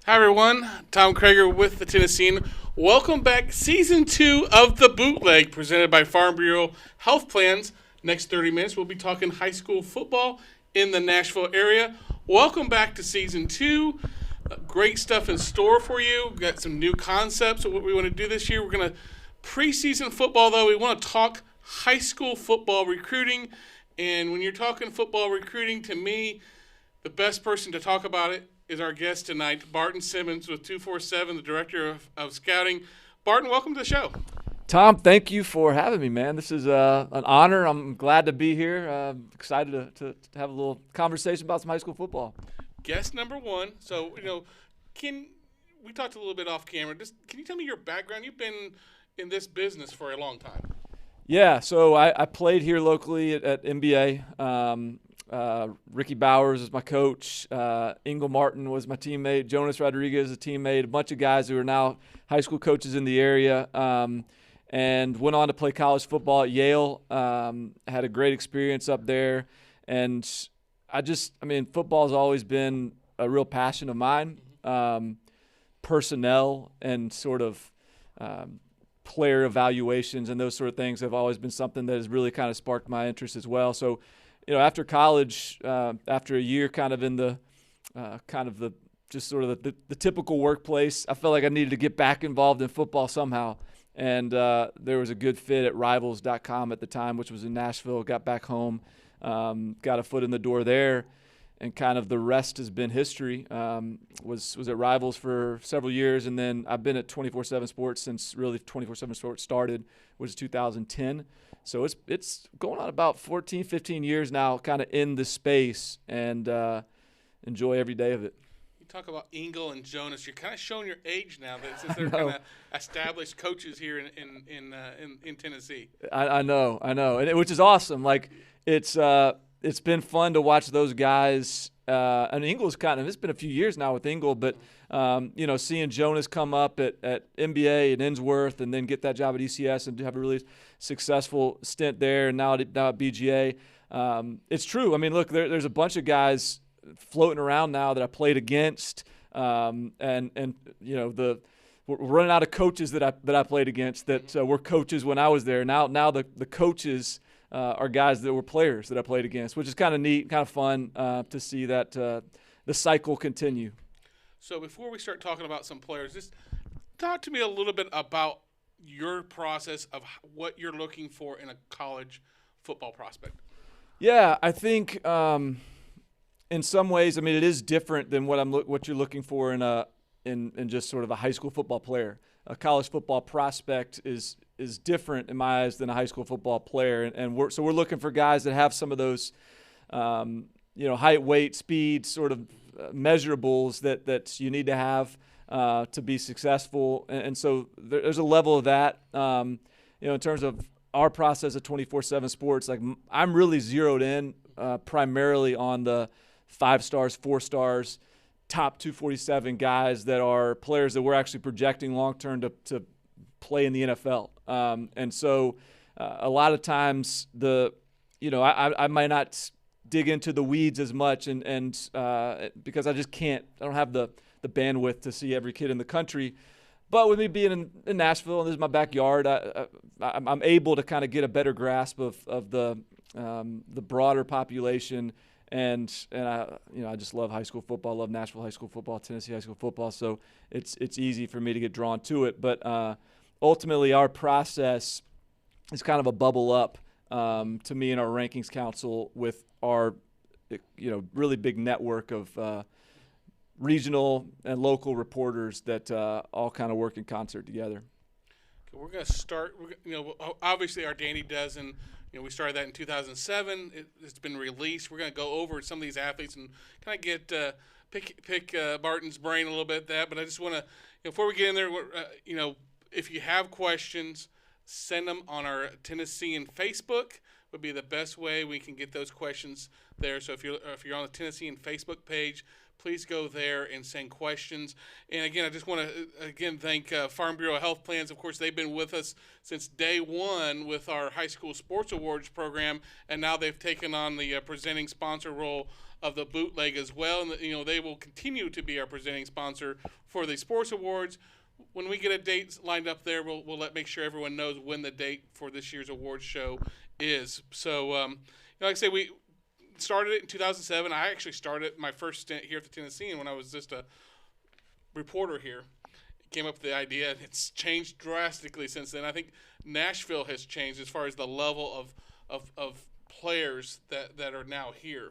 Hi everyone, Tom Krager with the Tennessean. Welcome back, Season 2 of the Bootleg, presented by Farm Bureau Health Plans. Next 30 minutes, we'll be talking high school football in the Nashville area. Welcome back to Season 2. Great stuff in store for you. We've got some new concepts of what we want to do this year. We're going to preseason football, though. We want to talk high school football recruiting. And when you're talking football recruiting, to me, the best person to talk about it is our guest tonight, Barton Simmons with 247, the Director of Scouting. Barton, welcome to the show. Tom, thank you for having me, man. This is an honor. I'm glad to be here. Excited to have a little conversation about some high school football. Guest number one. So, we talked a little bit off camera. Can you tell me your background? You've been in this business for a long time. Yeah, so I played here locally at NBA. Ricky Bowers was my coach. Ingle Martin was my teammate. Jonas Rodriguez a teammate. A bunch of guys who are now high school coaches in the area. And went on to play college football at Yale. Had a great experience up there. And football has always been a real passion of mine. Personnel and sort of player evaluations and those sort of things have always been something that has really kind of sparked my interest as well. So, after college, after a year kind of in the typical workplace, I felt like I needed to get back involved in football somehow. And there was a good fit at Rivals.com at the time, which was in Nashville. Got back home, got a foot in the door there, and kind of the rest has been history. Was at Rivals for several years, and then I've been at 247 Sports since really 247 Sports started, which is 2010. So it's going on about 14, 15 years now, kind of in the space, and enjoy every day of it. You talk about Ingle and Jonas. You're kind of showing your age now, that since they're kind of established coaches here in Tennessee. I know, and which is awesome. Like it's been fun to watch those guys. And Ingle's it's been a few years now with Ingle, but seeing Jonas come up at NBA and Innsworth and then get that job at ECS and have a really successful stint there, and now at BGA. It's true. I mean, look, there's a bunch of guys floating around now that I played against, we're running out of coaches that I played against that were coaches when I was there. Now the coaches are guys that were players that I played against, which is kind of neat, kind of fun to see that the cycle continue. So before we start talking about some players, just talk to me a little bit about your process of what you're looking for in a college football prospect. Yeah, I think in some ways, it is different than what you're looking for in just sort of a high school football player. A college football prospect is different in my eyes than a high school football player, and we're looking for guys that have some of those, height, weight, speed, sort of measurables that you need to have to be successful, and so there's a level of that. In terms of our process at 247 Sports, like I'm really zeroed in primarily on the 5 stars, 4 stars, top 247 guys that are players that we're actually projecting long-term to play in the NFL. And so a lot of times I might not dig into the weeds as much and because I just can't. I don't have the bandwidth to see every kid in the country. But with me being in Nashville, and this is my backyard, I'm able to kind of get a better grasp of the broader population. And I just love high school football. I love Nashville high school football, Tennessee high school football. So it's easy for me to get drawn to it. But ultimately, our process is kind of a bubble up to me and our rankings council with our really big network of regional and local reporters that all kind of work in concert together. Okay, we're going to start. Obviously our Danny does, and we started that in 2007. It's been released. We're going to go over some of these athletes and kind of get pick Barton's brain a little bit. But I just want to, before we get in there, if you have questions, send them on our Tennessean Facebook. would be the best way we can get those questions there. So if you're on the Tennessean Facebook page, please go there and send questions. And again, I just want to thank Farm Bureau Health Plans. Of course, they've been with us since day one with our high school sports awards program, and now they've taken on the presenting sponsor role of the Bootleg as well. And they will continue to be our presenting sponsor for the sports awards. When we get a date lined up there, we'll make sure everyone knows when the date for this year's awards show is. So, like I say, we started it in 2007. I actually started my first stint here at the Tennessean when I was just a reporter here. Came up with the idea, and it's changed drastically since then. I think Nashville has changed as far as the level of players that are now here.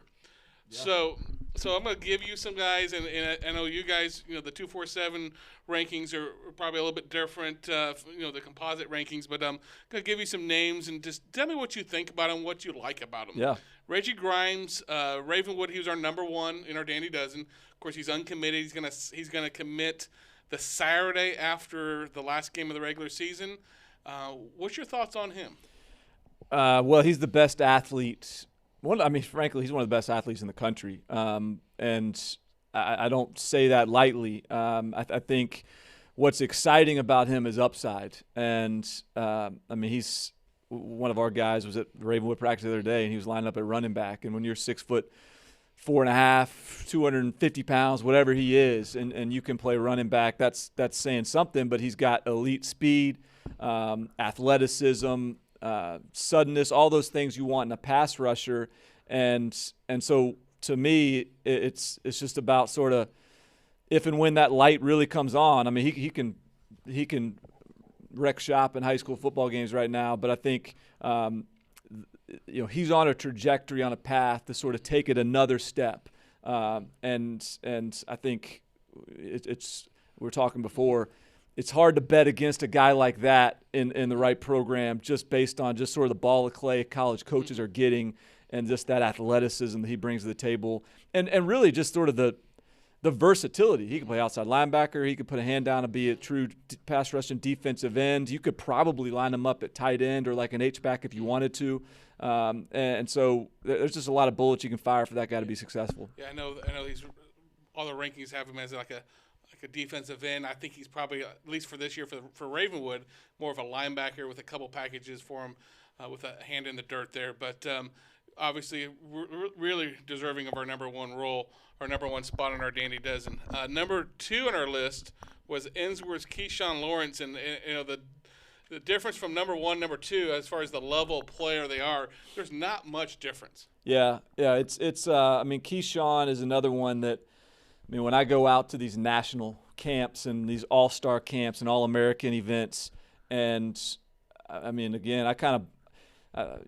Yeah. So I'm going to give you some guys, and I know you guys, the 247 rankings are probably a little bit different, the composite rankings, but I'm going to give you some names and just tell me what you think about them, what you like about them. Yeah. Reggie Grimes, Ravenwood, he was our number one in our Dandy Dozen. Of course, he's uncommitted. He's gonna commit the Saturday after the last game of the regular season. What's your thoughts on him? Well, he's the best athlete. Frankly, he's one of the best athletes in the country, and I don't say that lightly. I think what's exciting about him is upside, and he's one of our guys was at Ravenwood practice the other day, and he was lined up at running back. And when you're 6'4.5", 250 pounds, whatever he is, and you can play running back, that's saying something. But he's got elite speed, athleticism, suddenness, all those things you want in a pass rusher. And so to me, it's just about sort of if and when that light really comes on. I mean, he can wreck shop in high school football games right now, but I think he's on a trajectory, on a path to sort of take it another step, and I think it's we were talking before, it's hard to bet against a guy like that in the right program just based on just sort of the ball of clay college coaches are getting and just that athleticism that he brings to the table, and really just sort of the versatility. He can play outside linebacker. He could put a hand down and be a true pass rushing defensive end. You could probably line him up at tight end or like an H-back if you wanted to. And so there's just a lot of bullets you can fire for that guy to be successful. Yeah, I know. All the rankings have him as like a defensive end. I think he's probably, at least for this year, for Ravenwood, more of a linebacker with a couple packages for him with a hand in the dirt there. But obviously, we're really deserving of our number one role, our number one spot on our Dandy Dozen. Number two on our list was Ensworth's Keyshawn Lawrence, and the difference from number one, number two, as far as the level of player they are, there's not much difference. Yeah, it's Keyshawn is another one that, when I go out to these national camps and these all-star camps and all-American events, and again, I kind of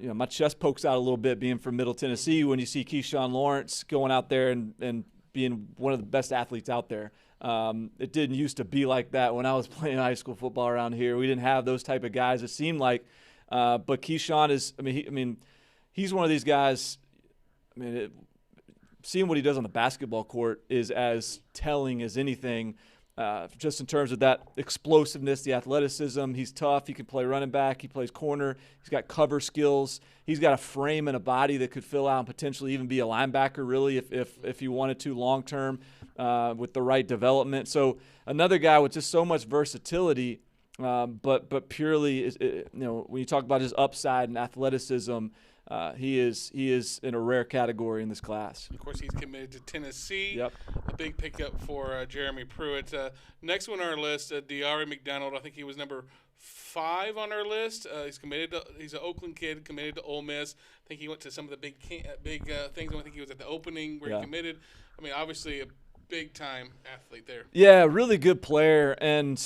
my chest pokes out a little bit being from Middle Tennessee when you see Keyshawn Lawrence going out there and being one of the best athletes out there. It didn't used to be like that when I was playing high school football around here. We didn't have those type of guys, it seemed like. But Keyshawn is, he's one of these guys. Seeing what he does on the basketball court is as telling as anything. Just in terms of that explosiveness, the athleticism. He's tough. He can play running back. He plays corner. He's got cover skills. He's got a frame and a body that could fill out and potentially even be a linebacker, really, if he wanted to long term with the right development. So another guy with just so much versatility, but purely, when you talk about his upside and athleticism, he is in a rare category in this class. Of course, he's committed to Tennessee. Yep. A big pickup for Jeremy Pruitt. Next one on our list, Diari McDonald. I think he was number 5 on our list. He's an Oakland kid, committed to Ole Miss. I think he went to some of the big things. I think he was at the opening where he committed. Obviously a big-time athlete there. Yeah, really good player. And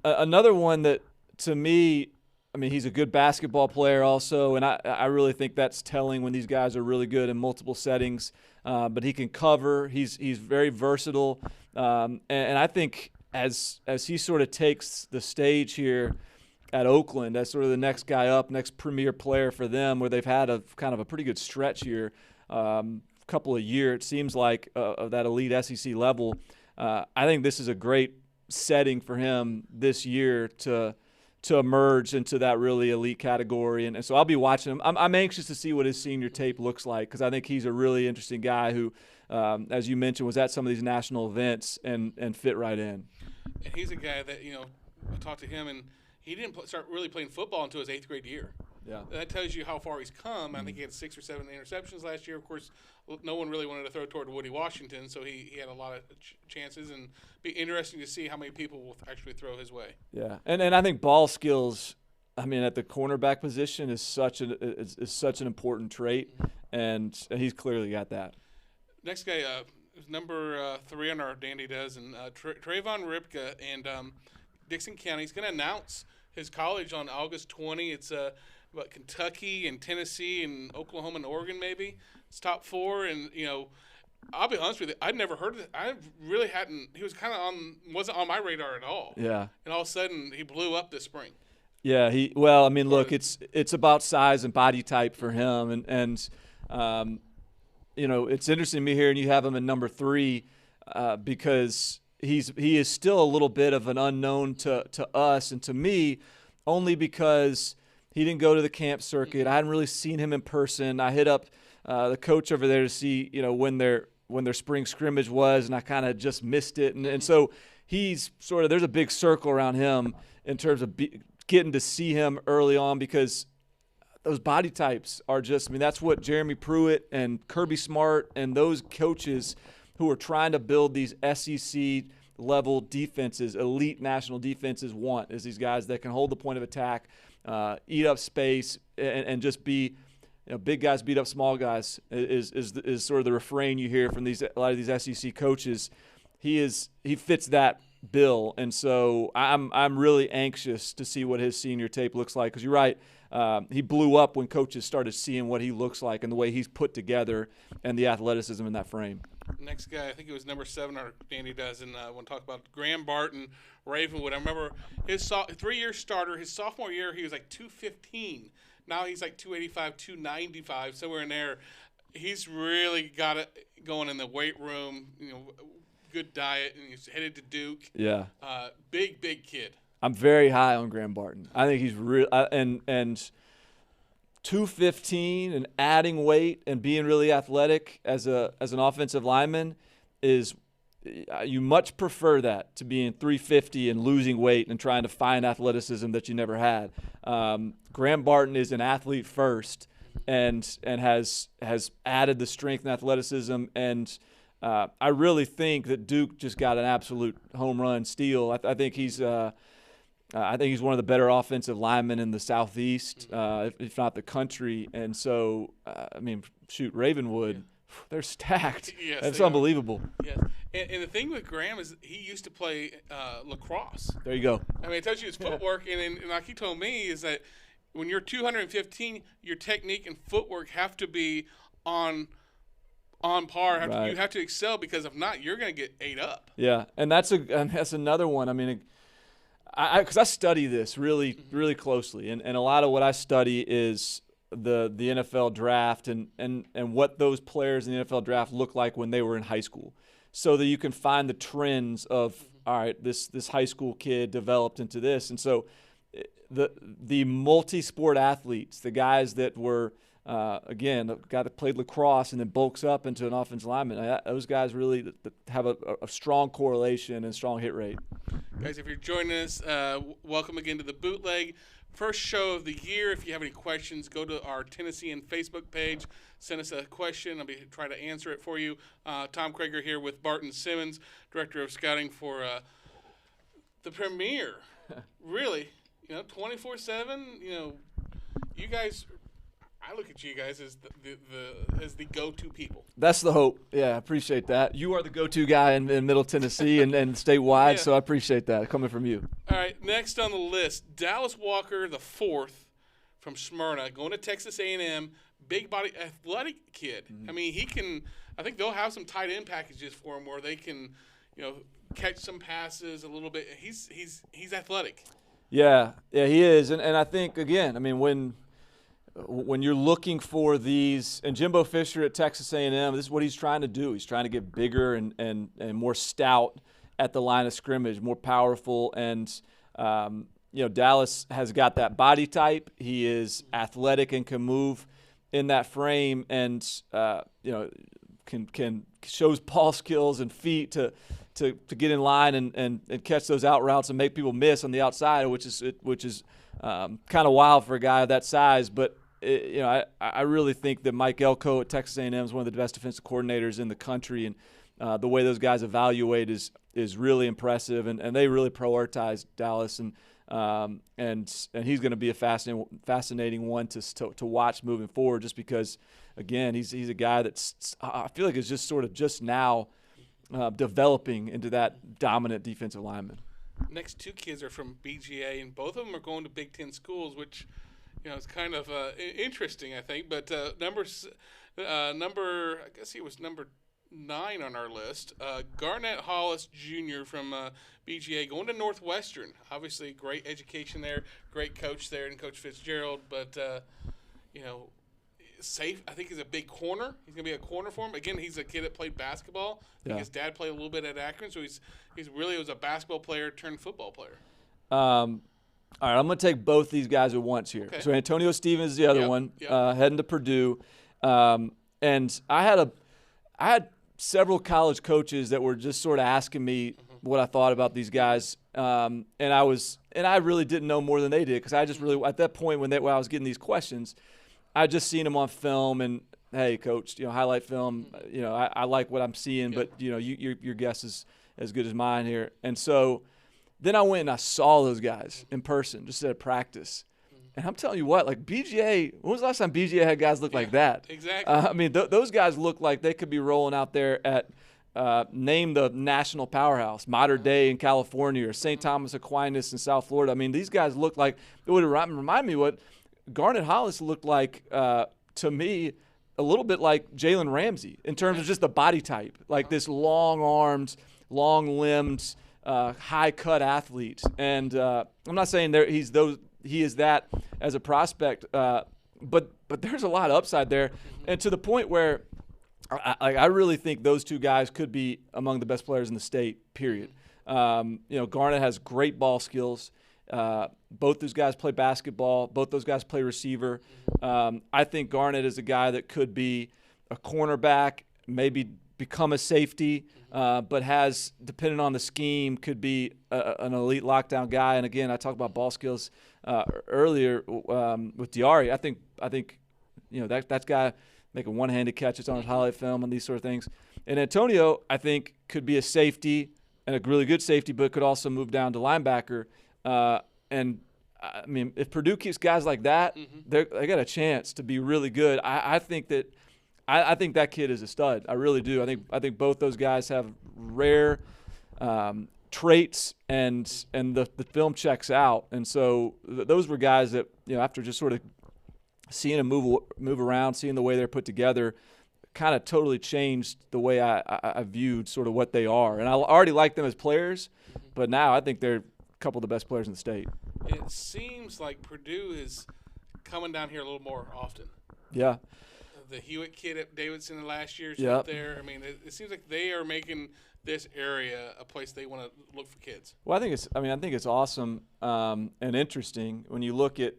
another one that, to me, he's a good basketball player also, and I really think that's telling when these guys are really good in multiple settings. But he can cover. He's very versatile, and I think as he sort of takes the stage here at Oakland as sort of the next guy up, next premier player for them, where they've had a kind of a pretty good stretch here, couple of years it seems like of that elite SEC level. I think this is a great setting for him this year to to emerge into that really elite category. And so I'll be watching him. I'm anxious to see what his senior tape looks like because I think he's a really interesting guy who, as you mentioned, was at some of these national events and fit right in. And he's a guy that, I talked to him, and he didn't start really playing football until his 8th grade year. Yeah. That tells you how far he's come. I think he had 6 or 7 interceptions last year. Of course, no one really wanted to throw toward Woody Washington, so he had a lot of chances, and be interesting to see how many people will actually throw his way. Yeah, and I think ball skills, I mean, at the cornerback position is such an important trait, and he's clearly got that. Next guy, number 3 on our Dandy Does, and Trayvon Ripka and Dixon County. He's going to announce his college on August 20. It's about Kentucky and Tennessee and Oklahoma and Oregon maybe. It's top 4, and I'll be honest with you, I'd never heard of it. I really hadn't. He was kind of wasn't on my radar at all. Yeah. And all of a sudden, he blew up this spring. Yeah. Well, I mean, look, it's about size and body type for him, and it's interesting to me hearing you have him in number 3 because he is still a little bit of an unknown to us and to me, only because he didn't go to the camp circuit. I hadn't really seen him in person. I hit up the coach over there to see when their spring scrimmage was, and I kind of just missed it. And so he's sort of, there's a big circle around him in terms of getting to see him early on because those body types are just, I mean, that's what Jeremy Pruitt and Kirby Smart and those coaches who are trying to build these SEC level defenses, elite national defenses want, is these guys that can hold the point of attack, eat up space, and just be, big guys beat up small guys is sort of the refrain you hear from a lot of these SEC coaches. He fits that bill, and so I'm really anxious to see what his senior tape looks like because you're right. He blew up when coaches started seeing what he looks like and the way he's put together and the athleticism in that frame. Next guy, I think it was number 7, our Dandy Does, and I want to talk about Graham Barton, Ravenwood. I remember his 3-year starter. His sophomore year, he was like 215. Now he's like 285, 295, somewhere in there. He's really got it going in the weight room, good diet, and he's headed to Duke. Yeah. Big kid. I'm very high on Graham Barton. I think he's real, and 215 and adding weight and being really athletic as an offensive lineman is, you much prefer that to being 350 and losing weight and trying to find athleticism that you never had. Graham Barton is an athlete first and has added the strength and athleticism, and I really think that Duke just got an absolute home run steal. I think he's one of the better offensive linemen in the Southeast, if not the country. And so, Ravenwood, they're stacked. Yes, that's unbelievable. Yes. And the thing with Graham is he used to play lacrosse. There you go. I mean, it tells you his footwork. And like he told me is that when you're 215, your technique and footwork have to be on par. Right. You have to excel because if not, you're going to get ate up. Yeah, and that's another one. I mean, because I study this really, really closely, and a lot of what I study is the NFL draft and what those players in the NFL draft look like when they were in high school, so that you can find the trends of, all right, this high school kid developed into this. And so the multi-sport athletes, the guys that were, again, the guy that played lacrosse and then bulks up into an offensive lineman, those guys really have a strong correlation and strong hit rate. Guys, if you're joining us, welcome again to the Bootleg. First show of the year. If you have any questions, go to our Tennessean Facebook page. Send us a question. I'll be trying to answer it for you. Tom Krager here with Barton Simmons, Director of Scouting for the Premier. Really, 24/7. You guys. I look at you guys as the go-to people. That's the hope. Yeah, I appreciate that. You are the go-to guy in Middle Tennessee and statewide, so I appreciate that coming from you. All right, next on the list, Dallas Walker, the 4th from Smyrna, going to Texas A&M, big body, athletic kid. Mm-hmm. I mean, I think they'll have some tight end packages for him where they can, catch some passes a little bit. He's athletic. Yeah, he is. And I think, again, I mean, when you're looking for these, and Jimbo Fisher at Texas A&M, this is what he's trying to do. He's trying to get bigger and more stout at the line of scrimmage, more powerful. And Dallas has got that body type. He is athletic and can move in that frame, and can shows ball skills and feet to get in line and catch those out routes and make people miss on the outside, which is kind of wild for a guy of that size. But I really think that Mike Elko at Texas A&M is one of the best defensive coordinators in the country, and the way those guys evaluate is really impressive, and they really prioritize Dallas, and he's going to be a fascinating one to watch moving forward, just because, again, he's a guy that's, I feel like, is just now developing into that dominant defensive lineman. Next two kids are from BGA, and both of them are going to Big Ten schools, which is kind of interesting, I think. But number I guess he was number 9 on our list. Garnett Hollis Jr. from BGA going to Northwestern. Obviously, great education there, great coach there, and Coach Fitzgerald. But safe. I think he's a big corner. He's gonna be a corner for him. Again, he's a kid that played basketball. I think his dad played a little bit at Akron, so he's really was a basketball player turned football player. All right, I'm going to take both these guys at once here. Okay. So Antonio Stevens is the other one, heading to Purdue. And I had several college coaches that were just sort of asking me what I thought about these guys. And I really didn't know more than they did, because I just really, at that point when I was getting these questions, I just seen them on film, and hey, coach, highlight film. I like what I'm seeing, but your guess is as good as mine here. And so then I went and I saw those guys in person, just at practice. And I'm telling you what, like BGA, when was the last time BGA had guys look like that? Exactly. Those guys look like they could be rolling out there at name the national powerhouse, Modern Day in California, or St. Thomas Aquinas in South Florida. I mean, these guys look like, it would remind me what Garnett Hollis looked like to me, a little bit like Jalen Ramsey in terms of just the body type, like this long-armed, long-limbed, high-cut athlete. And I'm not saying he is that as a prospect, but there's a lot of upside there, and to the point where I really think those two guys could be among the best players in the state, period. Garnett has great ball skills. Both those guys play basketball. Both those guys play receiver. I think Garnett is a guy that could be a cornerback, maybe become a safety, but has, depending on the scheme, could be an elite lockdown guy. And again, I talked about ball skills earlier with Diari. I think that guy making one-handed catches on his highlight film and these sort of things. And Antonio, I think, could be a safety and a really good safety, but could also move down to linebacker. And I mean, if Purdue keeps guys like that, they got a chance to be really good. I think that kid is a stud. I really do. I think both those guys have rare traits, and the film checks out. And so those were guys that, after just sort of seeing them move around, seeing the way they're put together, kind of totally changed the way I viewed sort of what they are. And I already liked them as players, but now I think they're a couple of the best players in the state. It seems like Purdue is coming down here a little more often. Yeah. The Hewitt kid at Davidson the last year is up there. I mean, it seems like they are making this area a place they want to look for kids. Well, I think it's awesome and interesting when you look at,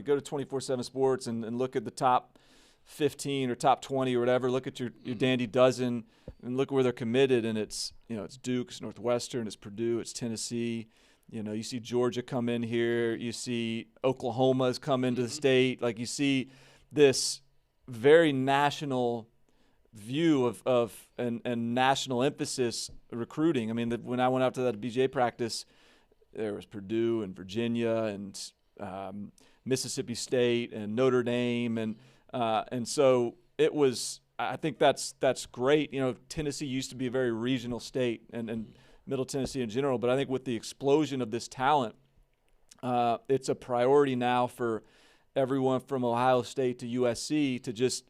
go to 24/7 Sports and look at the top 15 or top 20 or whatever. Look at your dandy dozen and look where they're committed, and it's Duke, it's Northwestern, it's Purdue, it's Tennessee. You see Georgia come in here. You see Oklahoma's come into the state. Like, you see this very national view of and national emphasis recruiting. I mean, when I went out to that BJA practice, there was Purdue and Virginia and Mississippi State and Notre Dame, and so it was. I think that's great. Tennessee used to be a very regional state, and Middle Tennessee in general, but I think with the explosion of this talent, it's a priority now for everyone from Ohio State to USC to just,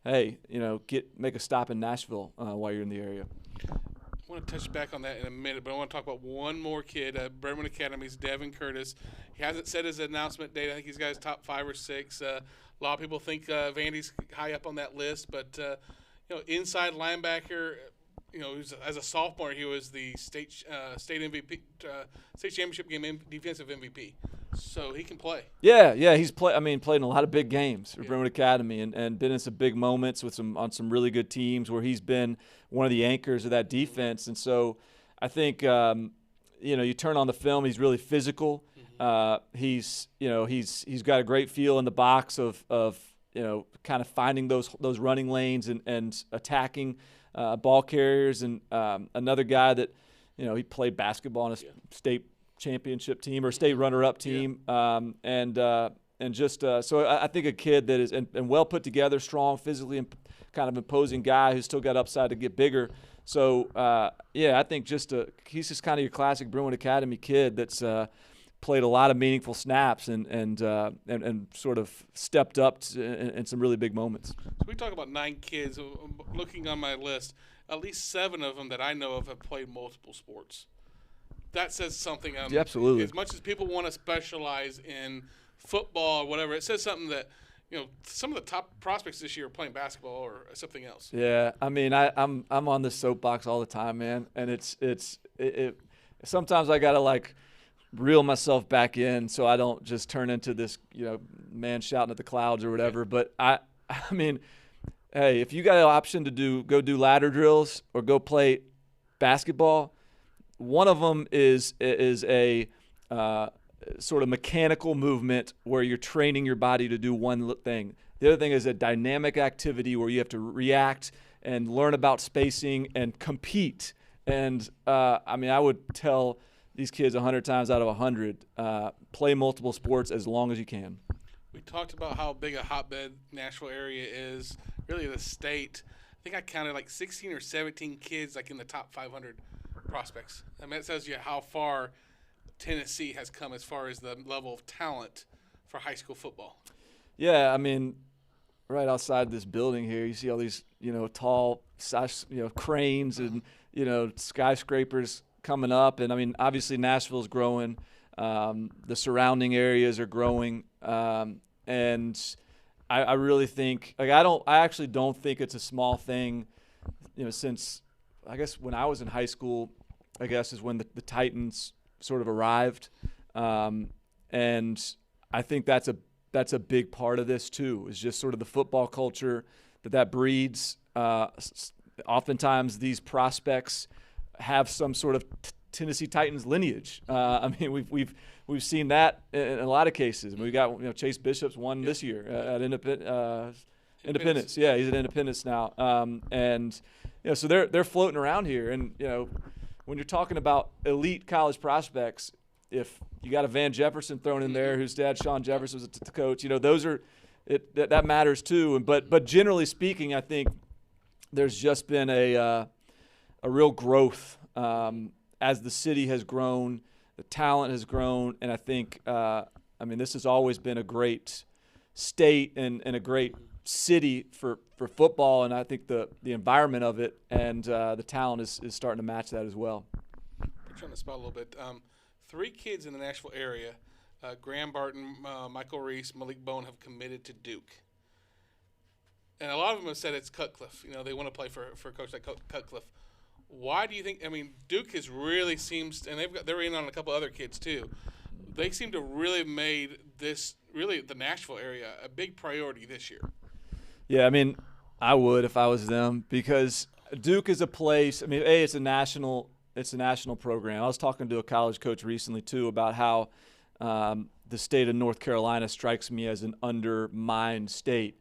make a stop in Nashville while you're in the area. I want to touch back on that in a minute, but I want to talk about one more kid, Bremen Academy's Devin Curtis. He hasn't set his announcement date. I think he's got his top 5 or 6. A lot of people think Vandy's high up on that list, but inside linebacker. As a sophomore, he was the state MVP, state championship game defensive MVP. So he can play. Yeah, he's played in a lot of big games for Brentwood Academy and been in some big moments on some really good teams where he's been one of the anchors of that defense. And so I think you turn on the film, he's really physical. He's got a great feel in the box of kind of finding those running lanes and attacking ball carriers. And another guy that he played basketball on a state championship team or state runner-up team, so I think a kid that is and well put together, strong, physically and kind of imposing guy who's still got upside to get bigger. So I think he's just kind of your classic Brentwood Academy kid that's played a lot of meaningful snaps and sort of stepped up in some really big moments. So we talk about 9 kids. Looking on my list, at least 7 of them that I know of have played multiple sports. That says something. Yeah, absolutely. As much as people want to specialize in football or whatever, it says something that some of the top prospects this year are playing basketball or something else. Yeah, I mean, I'm on this soapbox all the time, man, and it's sometimes I gotta reel myself back in so I don't just turn into this man shouting at the clouds or whatever. But I mean, hey, if you got an option to go do ladder drills or go play basketball. One of them is a sort of mechanical movement where you're training your body to do one thing. The other thing is a dynamic activity where you have to react and learn about spacing and compete. And, I would tell these kids 100 times out of 100, play multiple sports as long as you can. We talked about how big a hotbed Nashville area is, really the state. I think I counted 16 or 17 kids in the top 500 prospects. I mean, it tells you how far Tennessee has come as far as the level of talent for high school football. Yeah, I mean, right outside this building here, you see all these, tall, cranes and, skyscrapers coming up. And, I mean, obviously Nashville's growing. The surrounding areas are growing. And I really think, I actually don't think it's a small thing, since – I guess when I was in high school, is when the Titans sort of arrived, and I think that's a big part of this too. Is just sort of the football culture that breeds. Oftentimes, these prospects have some sort of Tennessee Titans lineage. We've seen that in a lot of cases. We got Chase Bishop's won this year at Independence. Yeah, he's at Independence now, and. So they're floating around here, and when you're talking about elite college prospects, if you got a Van Jefferson thrown in there, whose dad Sean Jefferson was the coach, those are that matters too. But generally speaking, I think there's just been a real growth as the city has grown, the talent has grown, and I think this has always been a great state and a great city for football, and I think the environment of it and the talent is starting to match that as well. Put you on the spot a little bit. 3 kids in the Nashville area, Graham Barton, Michael Reese, Malik Bone, have committed to Duke. And a lot of them have said it's Cutcliffe. They want to play for a coach like Cutcliffe. Why do you think? Duke has really seems, and they're in on a couple other kids too. They seem to really have made this the Nashville area a big priority this year. Yeah, I would if I was them, because Duke is a place. It's a national program. I was talking to a college coach recently too about how the state of North Carolina strikes me as an undermined state,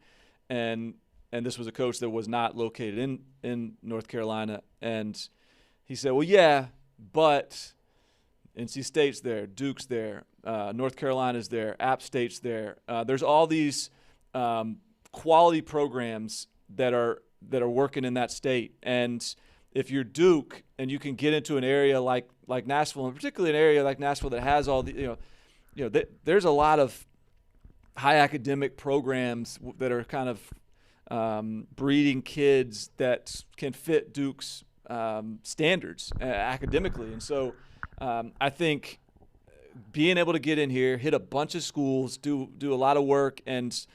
and this was a coach that was not located in North Carolina, and he said, well, yeah, but NC State's there, Duke's there, North Carolina's there, App State's there. There's all these quality programs that are working in that state, and if you're Duke and you can get into an area like Nashville, and particularly an area like Nashville that has all the there's a lot of high academic programs that are kind of breeding kids that can fit Duke's standards academically, and so I think being able to get in here, hit a bunch of schools, do a lot of work, and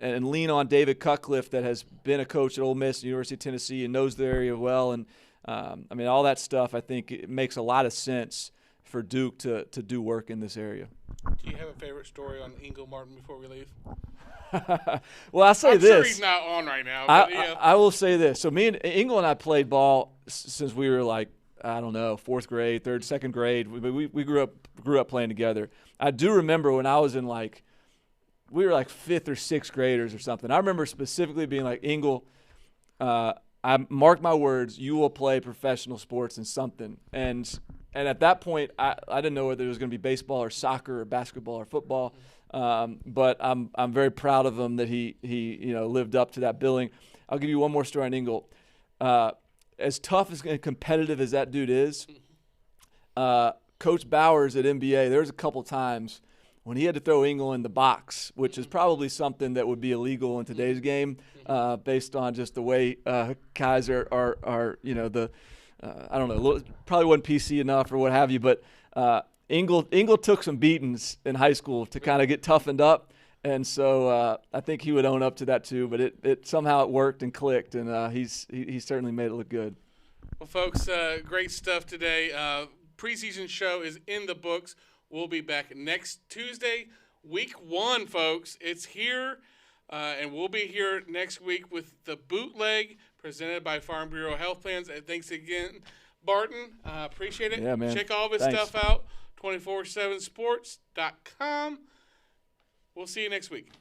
lean on David Cutcliffe, that has been a coach at Ole Miss, University of Tennessee, and knows the area well. And all that stuff, I think it makes a lot of sense for Duke to do work in this area. Do you have a favorite story on Ingle Martin before we leave? Well, I'll say I'm this. sure he's not on right now. But I will say this. So Ingle and I played ball since we were like, I don't know, fourth grade, second grade. We grew up playing together. I do remember when I was in we were like fifth or sixth graders or something. I remember specifically being like, Ingle, I mark my words, you will play professional sports in something. And at that point, I didn't know whether it was going to be baseball or soccer or basketball or football. But I'm very proud of him that he lived up to that billing. I'll give you one more story on Ingle. As tough and competitive as that dude is, Coach Bowers at NBA, there was a couple times when he had to throw Ingle in the box, which is probably something that would be illegal in today's game, based on just the way guys are I don't know, probably wasn't PC enough or what have you, but Ingle took some beatings in high school to kind of get toughened up, and so I think he would own up to that too. But it somehow it worked and clicked, and he certainly made it look good. Well, folks, great stuff today. Preseason show is in the books. We'll be back next Tuesday, week 1, folks. It's here, and we'll be here next week with the Bootleg presented by Farm Bureau Health Plans. And thanks again, Barton. Appreciate it. Yeah, man. Check all of his Thanks. stuff out, 247sports.com. We'll see you next week.